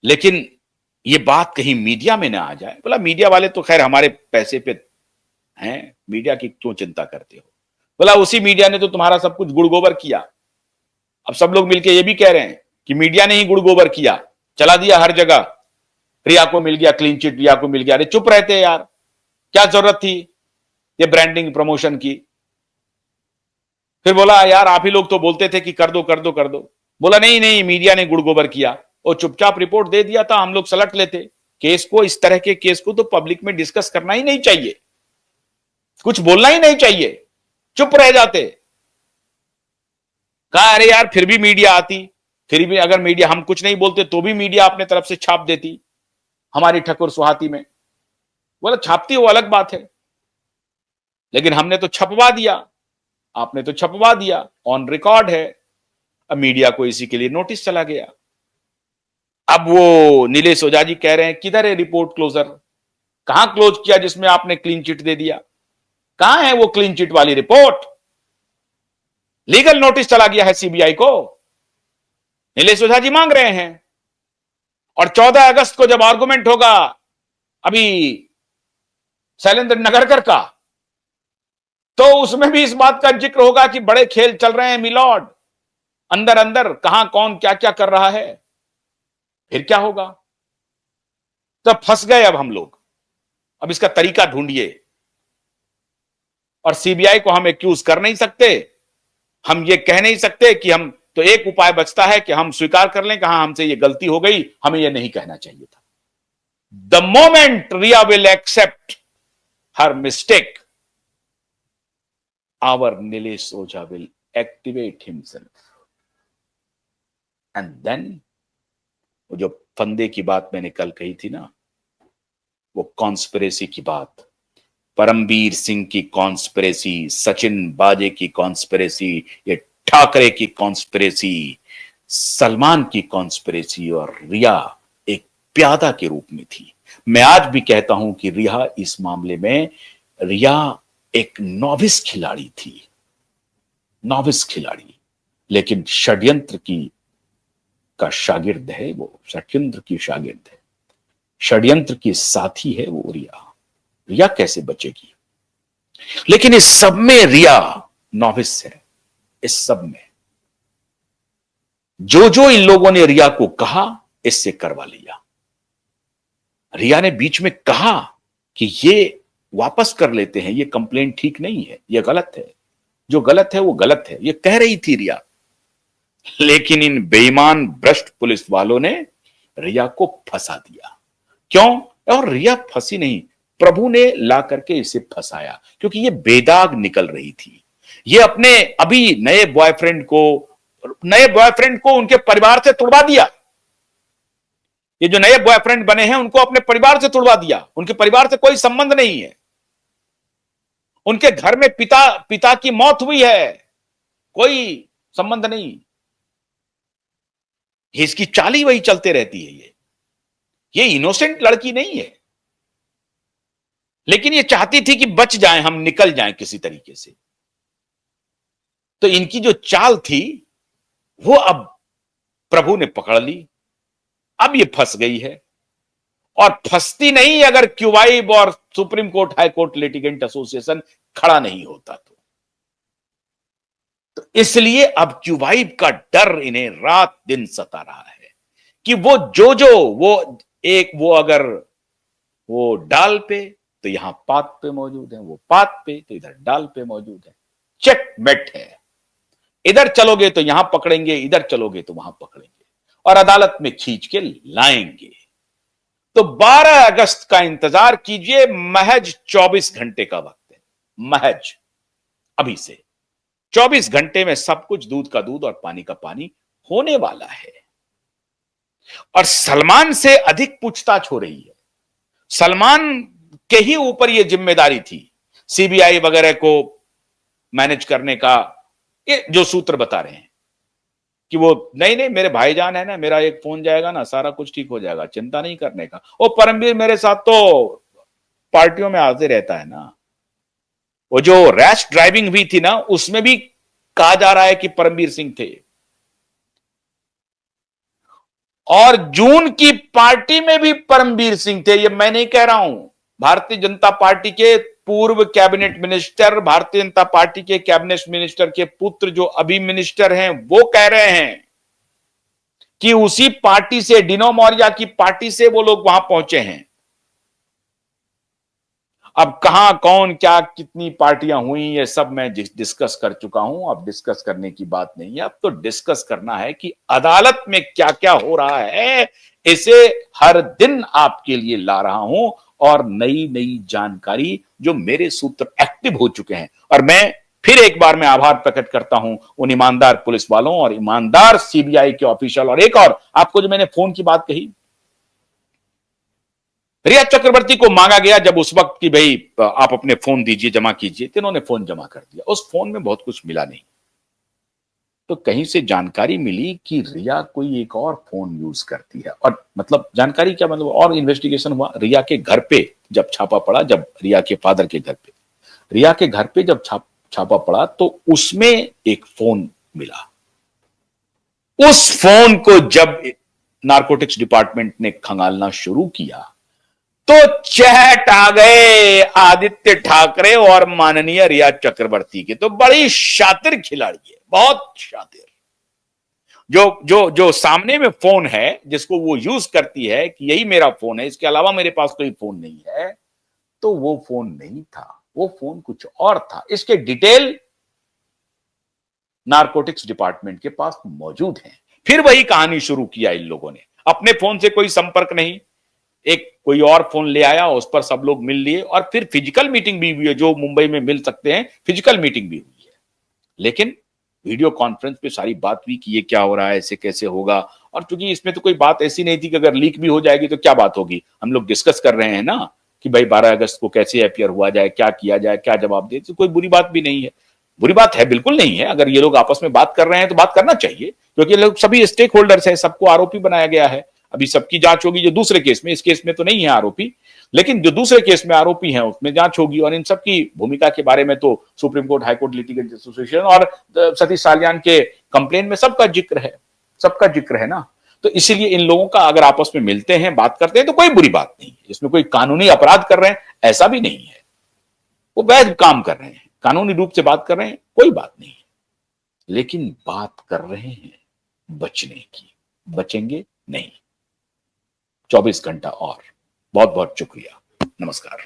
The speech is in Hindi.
लेकिन ये बात कहीं मीडिया में ना आ जाए। बोला मीडिया वाले तो खैर हमारे पैसे पे हैं, मीडिया की क्यों चिंता करते हो? बोला उसी मीडिया ने तो तुम्हारा सब कुछ गुड़ गोबर किया। अब सब लोग मिलके ये भी कह रहे हैं कि मीडिया ने ही गुड़ गोबर किया, चला दिया हर जगह, रिया को मिल गया क्लीन चिट, रिया को मिल गया। अरे चुप रहते यार, क्या जरूरत थी ये ब्रांडिंग प्रमोशन की? फिर बोला यार आप ही लोग तो बोलते थे कि कर दो कर दो कर दो। बोला नहीं नहीं, मीडिया ने गुड़ गोबर किया और चुपचाप रिपोर्ट दे दिया था, हम लोग सलट लेते केस को। इस तरह के केस को तो पब्लिक में डिस्कस करना ही नहीं चाहिए, कुछ बोलना ही नहीं चाहिए, चुप रह जाते। कहा अरे यार फिर भी मीडिया आती, फिर भी अगर मीडिया हम कुछ नहीं बोलते तो भी मीडिया अपने तरफ से छाप देती हमारी ठकुर सुहाती में। बोला छापती वो अलग बात है, लेकिन हमने तो छपवा दिया, आपने तो छपवा दिया, ऑन रिकॉर्ड है। अब मीडिया को इसी के लिए नोटिस चला गया। अब वो नीलेश ओझा जी कह रहे हैं किधर है रिपोर्ट क्लोजर? कहां क्लोज किया जिसमें आपने क्लीन चिट दे दिया? कहां है वो क्लीन चिट वाली रिपोर्ट? लीगल नोटिस चला गया है सीबीआई को, नीलेश ओझा जी मांग रहे हैं। और 14 अगस्त को जब आर्गुमेंट होगा अभी शैलेंद्र नगरकर का, तो उसमें भी इस बात का जिक्र होगा कि बड़े खेल चल रहे हैं मिलॉर्ड, अंदर अंदर कहां कौन क्या क्या कर रहा है। फिर क्या होगा? तो फंस गए अब हम लोग। अब इसका तरीका ढूंढिए। और सीबीआई को हम एक्यूज कर नहीं सकते, हम ये कह नहीं सकते कि हम, तो एक उपाय बचता है कि हम स्वीकार कर लें कि हाँ हमसे ये गलती हो गई, हमें ये नहीं कहना चाहिए था। The moment Riya will accept her mistake, our Nilesh Ojha will activate himself, and then वो जो फंदे की बात मैंने कल कही थी ना, वो कॉन्स्पिरेसी की बात, परमवीर सिंह की कॉन्स्पिरेसी, सचिन बाजे की कॉन्स्पिरेसी, ये ठाकरे की कॉन्स्पिरेसी, सलमान की कॉन्स्पिरेसी, और रिया एक प्यादा के रूप में थी। मैं आज भी कहता हूं कि रिया इस मामले में, रिया एक नॉविस खिलाड़ी थी, नॉविस खिलाड़ी, लेकिन षड्यंत्र की का शागिर्द है वो, षड्यंत्र की शागिर्द है, षड्यंत्र की साथी है वो रिया। रिया कैसे बचेगी? लेकिन इस सब में रिया नॉविस है। इस सब में जो जो इन लोगों ने रिया को कहा, इससे करवा लिया। रिया ने बीच में कहा कि ये वापस कर लेते हैं, ये कंप्लेंट ठीक नहीं है, ये गलत है, जो गलत है वो गलत है, ये कह रही थी रिया। लेकिन इन बेईमान भ्रष्ट पुलिस वालों ने रिया को फंसा दिया। क्यों? और रिया फंसी नहीं, प्रभु ने ला करके इसे फंसाया, क्योंकि ये बेदाग निकल रही थी। ये अपने अभी नए बॉयफ्रेंड को उनके परिवार से तुड़वा दिया। ये जो नए बॉयफ्रेंड बने हैं उनको अपने परिवार से तुड़वा दिया, उनके परिवार से कोई संबंध नहीं है। उनके घर में पिता की मौत हुई है, कोई संबंध नहीं। इसकी चाल ही वही चलते रहती है। ये इनोसेंट लड़की नहीं है, लेकिन ये चाहती थी कि बच जाएं, हम निकल जाएं किसी तरीके से। तो इनकी जो चाल थी वो अब प्रभु ने पकड़ ली, अब ये फंस गई है। और फंसती नहीं अगर क्यूबाइब और supreme court high court litigant association खड़ा नहीं होता तो इसलिए अब क्यूबाइब का डर इन्हें रात दिन सता रहा है कि वो वो अगर वो डाल पे तो यहां पात पे मौजूद है, वो पात पे तो इधर डाल पे मौजूद है। चेक मेट है, इधर चलोगे तो यहां पकड़ेंगे, इधर चलोगे तो वहां पकड़ेंगे और अदालत में खींच के लाएंगे। तो 12 अगस्त का इंतजार कीजिए, महज 24 घंटे का वक्त है, महज अभी से 24 घंटे में सब कुछ दूध का दूध और पानी का पानी होने वाला है। और सलमान से अधिक पूछताछ हो रही है, सलमान के ही ऊपर यह जिम्मेदारी थी सीबीआई वगैरह को मैनेज करने का। ये जो सूत्र बता रहे हैं कि वो नहीं मेरे भाईजान है ना, मेरा एक फोन जाएगा ना, सारा कुछ ठीक हो जाएगा, चिंता नहीं करने का। वो परमवीर मेरे साथ तो पार्टियों में आते रहता है ना। वो जो रैश ड्राइविंग भी थी ना, उसमें भी कहा जा रहा है कि परमवीर सिंह थे। और जून की पार्टी में भी परमबीर सिंह थे। ये मैं नहीं कह रहा हूं, भारतीय जनता पार्टी के पूर्व cabinet minister, Bharatiya Janata party के कैबिनेट मिनिस्टर के पुत्र जो अभी मिनिस्टर हैं, वो कह रहे हैं कि उसी पार्टी से, डिनो मौर्या की पार्टी से वो लोग वहां पहुंचे हैं। अब कहां कौन क्या कितनी पार्टियां हुई, ये सब मैं डिस्कस कर चुका हूं। अब डिस्कस करने की बात नहीं है, अब तो डिस्कस करना है कि अदालत में क्या क्या हो रहा है। इसे हर दिन आपके लिए ला रहा हूं, और नई नई जानकारी जो मेरे सूत्र एक्टिव हो चुके हैं। और मैं फिर एक बार मैं आभार प्रकट करता हूं उन ईमानदार पुलिस वालों और ईमानदार सीबीआई के ऑफिशियल। और एक और आपको जो मैंने फोन की बात कही, रिया चक्रवर्ती को मांगा गया जब उस वक्त कि भाई आप अपने फोन दीजिए, जमा कीजिए, तो इन्होंने फोन जमा कर दिया। उस फोन में बहुत कुछ मिला नहीं। तो कहीं से जानकारी मिली कि रिया कोई एक और फोन यूज करती है। और मतलब जानकारी क्या, मतलब और इन्वेस्टिगेशन हुआ। रिया के घर पे जब छापा पड़ा, जब रिया के फादर के घर पे, रिया के घर पे जब छापा पड़ा, तो उसमें एक फोन मिला। उस फोन को जब नारकोटिक्स डिपार्टमेंट ने खंगालना शुरू किया, तो चहट आ गए आदित्य ठाकरे और माननीय रिया चक्रवर्ती के। तो बड़ी शातिर खिलाड़ी है, बहुत शातिर। जो जो जो सामने में फोन है, जिसको वो यूज करती है कि यही मेरा फोन है, इसके अलावा मेरे पास कोई फोन नहीं है, तो वो फोन नहीं था, वो फोन कुछ और था। इसके डिटेल नारकोटिक्स डिपार्टमेंट के पास मौजूद हैं। फिर वही कहानी शुरू किया इन लोगों ने। अपने फोन से कोई संपर्क नहीं, एक कोई और फोन ले आया, उस पर सब लोग मिल लिए, और फिर फिजिकल मीटिंग भी हुई है, जो मुंबई में मिल सकते हैं, फिजिकल मीटिंग भी हुई है। लेकिन वीडियो कॉन्फ्रेंस पे सारी बात हुई कि ये क्या हो रहा है, ऐसे कैसे होगा। और चूंकि इसमें तो कोई बात ऐसी नहीं थी कि अगर लीक भी हो जाएगी तो क्या बात होगी, हम लोग डिस्कस कर रहे हैं ना कि भाई 12 अगस्त को कैसे अपियर हुआ जाए, क्या किया जाए, क्या जवाब दे। तो कोई बुरी बात भी नहीं है, बुरी बात है बिल्कुल नहीं है। अगर ये लोग आपस में बात कर रहे हैं तो बात करना चाहिए, क्योंकि लोग सभी स्टेक होल्डर्स हैं, सबको आरोपी बनाया गया है। अभी सबकी जांच होगी जो दूसरे केस में, इस केस में तो नहीं है आरोपी, लेकिन जो दूसरे केस में आरोपी हैं उसमें जांच होगी। और इन सब की भूमिका के बारे में तो supreme court, high court litigant association और सतीश सालियान के कंप्लेन में सबका जिक्र है, सबका जिक्र है ना। तो इसीलिए इन लोगों का अगर आपस में मिलते हैं, बात करते हैं, तो कोई बुरी बात नहीं है, इसमें कोई कानूनी अपराध कर रहे हैं ऐसा भी नहीं है। वो वैध काम कर रहे हैं, कानूनी रूप से बात कर रहे हैं, कोई बात नहीं है। लेकिन बात कर रहे हैं बचने की, बचेंगे नहीं। 24 घंटा और। बहुत बहुत शुक्रिया, नमस्कार।